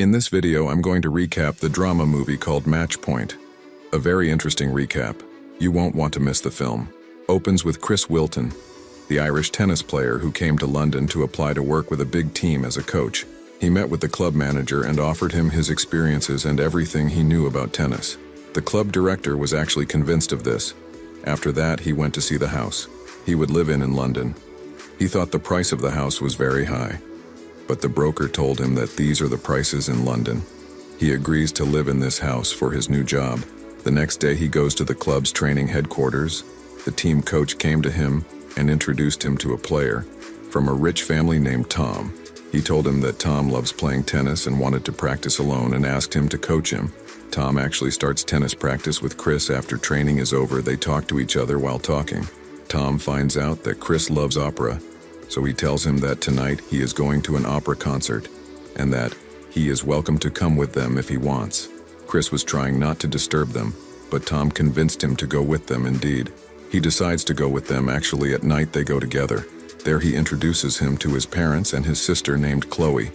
In this video, I'm going to recap the drama movie called Match Point. A very interesting recap. You won't want to miss the film. Opens with Chris Wilton, the Irish tennis player who came to London to apply to work with a big team as a coach. He met with the club manager and offered him his experiences and everything he knew about tennis. The club director was actually convinced of this. After that, he went to see the house he would live in London. He thought the price of the house was very high, but the broker told him that these are the prices in London. He agrees to live in this house for his new job. The next day he goes to the club's training headquarters. The team coach came to him and introduced him to a player from a rich family named Tom. He told him that Tom loves playing tennis and wanted to practice alone and asked him to coach him. Tom actually starts tennis practice with Chris after training is over. They talk to each other while talking. Tom finds out that Chris loves opera, so he tells him that tonight he is going to an opera concert and that he is welcome to come with them if he wants. Chris was trying not to disturb them, but Tom convinced him to go with them indeed. He decides to go with them. Actually, at night they go together. There he introduces him to his parents and his sister named Chloe,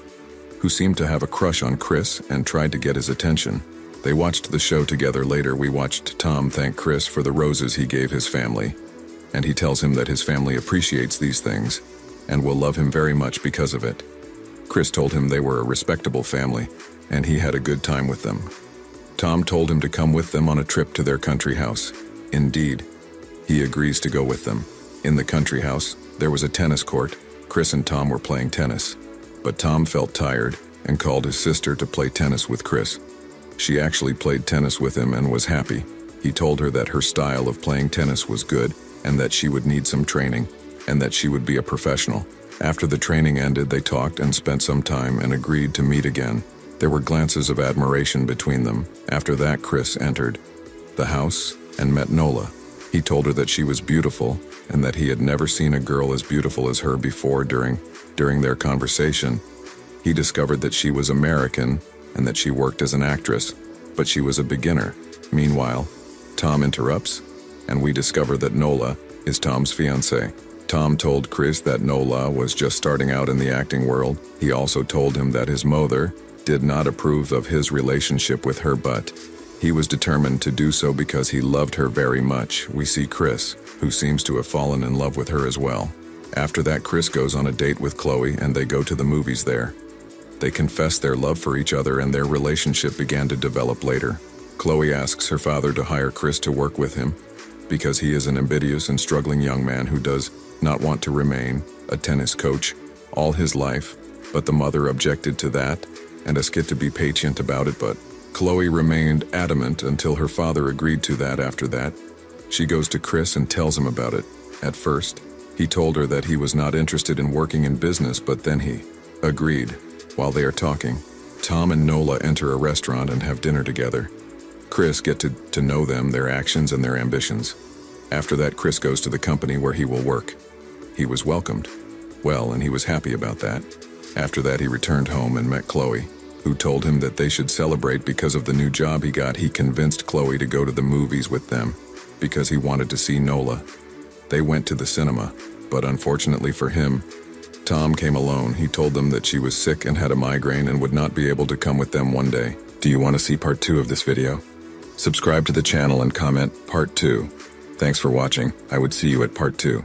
who seemed to have a crush on Chris and tried to get his attention. They watched the show together. Later we watched Tom thank Chris for the roses he gave his family, and he tells him that his family appreciates these things and will love him very much because of it. Chris told him they were a respectable family and he had a good time with them. Tom told him to come with them on a trip to their country house. Indeed, he agrees to go with them. In the country house, there was a tennis court. Chris and Tom were playing tennis, but Tom felt tired and called his sister to play tennis with Chris. She actually played tennis with him and was happy. He told her that her style of playing tennis was good and that she would need some training and that she would be a professional. After the training ended, they talked and spent some time and agreed to meet again. There were glances of admiration between them. After that, Chris entered the house and met Nola. He told her that she was beautiful and that he had never seen a girl as beautiful as her before. During their conversation, he discovered that she was American and that she worked as an actress, but she was a beginner. Meanwhile, Tom interrupts, and we discover that Nola is Tom's fiancée. Tom told Chris that Nola was just starting out in the acting world. He also told him that his mother did not approve of his relationship with her, but he was determined to do so because he loved her very much. We see Chris, who seems to have fallen in love with her as well. After that, Chris goes on a date with Chloe and they go to the movies there. They confess their love for each other and their relationship began to develop later. Chloe asks her father to hire Chris to work with him because he is an ambitious and struggling young man who does not want to remain a tennis coach all his life, but the mother objected to that and asked it to be patient about it, but Chloe remained adamant until her father agreed to that. After that, she goes to Chris and tells him about it. At first, he told her that he was not interested in working in business, but then he agreed. While they are talking, Tom and Nola enter a restaurant and have dinner together. Chris gets to know them, their actions and their ambitions. After that, Chris goes to the company where he will work. He was welcomed well and he was happy about that. After that, he returned home and met Chloe, who told him that they should celebrate because of the new job he got. He convinced Chloe to go to the movies with them because he wanted to see Nola. They went to the cinema, but unfortunately for him, Tom came alone. He told them that she was sick and had a migraine and would not be able to come with them one day. Do you want to see part 2 of this video? Subscribe to the channel and comment part 2. Thanks for watching. I would see you at part 2.